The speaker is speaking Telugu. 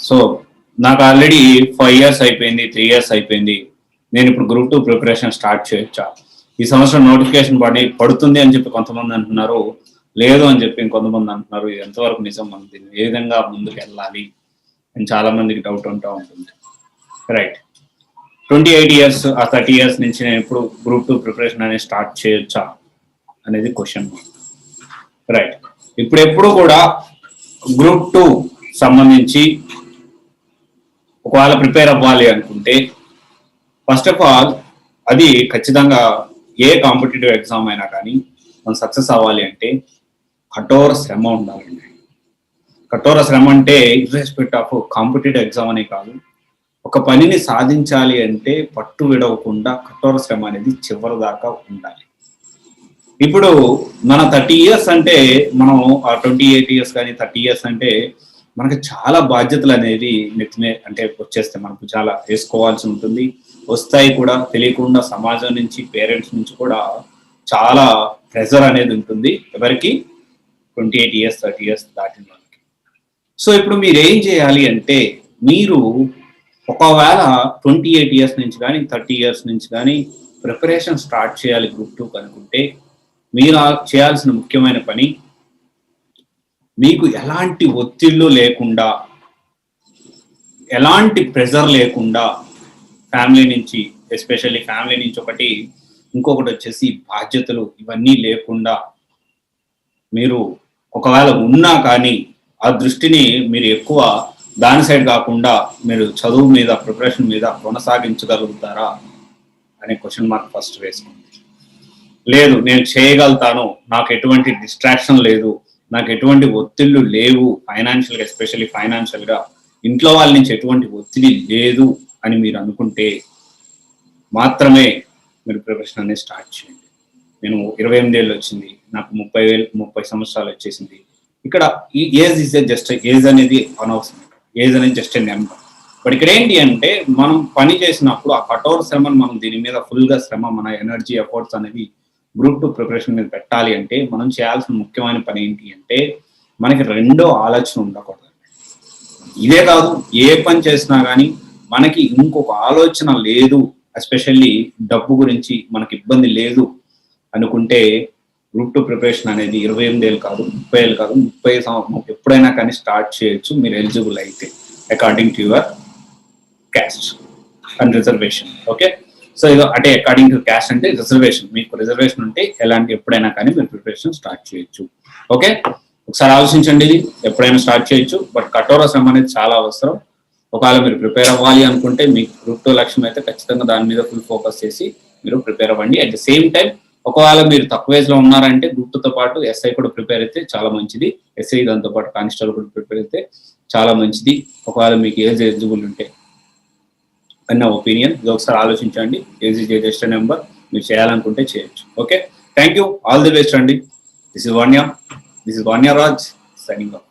సో నాకు ఆల్రెడీ 5 years అయిపోయింది, 3 years అయిపోయింది, నేను ఇప్పుడు గ్రూప్ 2 ప్రిపరేషన్ స్టార్ట్ చేయొచ్చా? ఈ సంవత్సరం నోటిఫికేషన్ పడుతుంది అని చెప్పి కొంతమంది అంటున్నారు, లేదు అని చెప్పి ఇంకొంతమంది అంటున్నారు. ఇది ఎంతవరకు నిజం, మనకి ఏ విధంగా ముందుకు వెళ్ళాలి అని చాలా మందికి డౌట్ ఉంటా ఉంటుంది. రైట్, 28 years ఆ 30 years నుంచి నేను ఇప్పుడు గ్రూప్ 2 ప్రిపరేషన్ అనేది స్టార్ట్ చేయొచ్చా అనేది క్వశ్చన్. రైట్, ఇప్పుడెప్పుడు కూడా గ్రూప్ 2 సంబంధించి ఒకవేళ ప్రిపేర్ అవ్వాలి అనుకుంటే ఫస్ట్ ఆఫ్ ఆల్ అది ఖచ్చితంగా ఏ కాంపిటేటివ్ ఎగ్జామ్ అయినా కానీ మనం సక్సెస్ అవ్వాలి అంటే కఠోర శ్రమ ఉండాలండి. కఠోర శ్రమ అంటే ఇర్రెస్పెక్ట్ ఆఫ్ కాంపిటేటివ్ ఎగ్జామ్ అనే కాదు, ఒక పనిని సాధించాలి అంటే పట్టు విడవకుండా కఠోర శ్రమ అనేది చివరి దాకా ఉండాలి. ఇప్పుడు మన 30 years అంటే మనం 28 years కానీ 30 years అంటే మనకి చాలా బాధ్యతలు అనేది నెత్తిమే అంటే వచ్చేస్తే మనకు చాలా వేసుకోవాల్సి ఉంటుంది, వస్తాయి కూడా తెలియకుండా. సమాజం నుంచి, పేరెంట్స్ నుంచి కూడా చాలా ప్రెజర్ అనేది ఉంటుంది ఎవరికి 28 years 30 years దాటిన వాళ్ళకి. సో ఇప్పుడు మీరు ఏం చేయాలి అంటే, మీరు ఒకవేళ 28 years నుంచి కానీ 30 years నుంచి కానీ ప్రిపరేషన్ స్టార్ట్ చేయాలి గ్రూప్ 2 అనుకుంటే, మీరు చేయాల్సిన ముఖ్యమైన పని, మీకు ఎలాంటి ఒత్తిళ్ళు లేకుండా, ఎలాంటి ప్రెజర్ లేకుండా, ఫ్యామిలీ నుంచి, ఎస్పెషల్లీ ఫ్యామిలీ నుంచి ఒకటి, ఇంకొకటి వచ్చేసి బాధ్యతలు ఇవన్నీ లేకుండా, మీరు ఒకవేళ ఉన్నా కానీ ఆ దృష్టిని మీరు ఎక్కువ దాని సైడ్ కాకుండా మీరు చదువు మీద, ప్రిపరేషన్ మీద కొనసాగించగలుగుతారా అనే క్వశ్చన్ మార్క్ ఫస్ట్ వేసుకోండి. లేదు నేను చేయగలుగుతాను, నాకు ఎటువంటి డిస్ట్రాక్షన్ లేదు, నాకు ఎటువంటి ఒత్తిళ్ళు లేవు, ఫైనాన్షియల్గా ఎస్పెషల్లీ ఫైనాన్షియల్గా ఇంట్లో వాళ్ళ నుంచి ఎటువంటి ఒత్తిడి లేదు అని మీరు అనుకుంటే మాత్రమే మీరు ప్రిపరేషన్ అనేది స్టార్ట్ చేయండి. నేను 28 ఏళ్ళు వచ్చింది, నాకు 30 సంవత్సరాలు వచ్చేసింది. ఇక్కడ ఈ ఏజ్ ఇస్ జస్ట్ ఏజ్ అనేది అనవసరం, ఏజ్ అనేది జస్ట్ ఏ నెంబర్. బట్ ఇక్కడ ఏంటి అంటే, మనం పని చేసినప్పుడు ఆ కఠోర శ్రమను మనం దీని మీద ఫుల్గా శ్రమ, మన ఎనర్జీ ఎఫర్ట్స్ అనేవి గ్రూప్ 2 ప్రిపరేషన్ మీద పెట్టాలి అంటే మనం చేయాల్సిన ముఖ్యమైన పని ఏంటి అంటే, మనకి రెండో ఆలోచన ఉండకూడదు. ఇదే కాదు, ఏ పని చేసినా కానీ మనకి ఇంకొక ఆలోచన లేదు, ఎస్పెషల్లీ డబ్బు గురించి మనకి ఇబ్బంది లేదు అనుకుంటే గ్రూప్ 2 ప్రిపరేషన్ అనేది 28 ఏళ్ళు కాదు, 30 ఏళ్ళు కాదు, 30 సంవత్సరం ఎప్పుడైనా కానీ స్టార్ట్ చేయొచ్చు, మీరు ఎలిజిబుల్ అయితే according to your caste and reservation. Okay, so ఇది అంటే అకార్డింగ్ టు క్యాస్ట్ అంటే రిజర్వేషన్, మీకు రిజర్వేషన్ ఉంటే ఎప్పుడైనా కానీ మీరు ప్రిపరేషన్ స్టార్ట్ చేయొచ్చు. ఓకే, ఒకసారి ఆలోచించండి, ఇది ఎప్పుడైనా స్టార్ట్ చేయొచ్చు, బట్ కఠోర శ్రమ అనేది చాలా అవసరం. ఒకవేళ మీరు ప్రిపేర్ అవ్వాలి అనుకుంటే మీకు గ్రూప్ 2 లక్ష్యం అయితే ఖచ్చితంగా దాని మీద ఫుల్ ఫోకస్ చేసి మీరు ప్రిపేర్ అవ్వండి. అట్ ద సేమ్ టైం ఒకవేళ మీరు తక్కువ ఏజ్ లో ఉన్నారంటే గ్రూప్ 2తో పాటు ఎస్ఐ కూడా ప్రిపేర్ అయితే చాలా మంచిది, ఎస్ఐ దాంతో పాటు కానిస్టేబుల్ కూడా ప్రిపేర్ అయితే చాలా మంచిది, ఒకవేళ మీకు ఏజ్ ఎలిజిబుల్ ఉంటే అన్న ఒపీనియన్. ఇది ఒకసారి ఆలోచించండి, ఏజ్ ఇస్ జస్ట్ నెంబర్, మీరు చేయాలనుకుంటే చేయొచ్చు. Okay, thank you, all the best అండి. This is Vanya Raj signing of.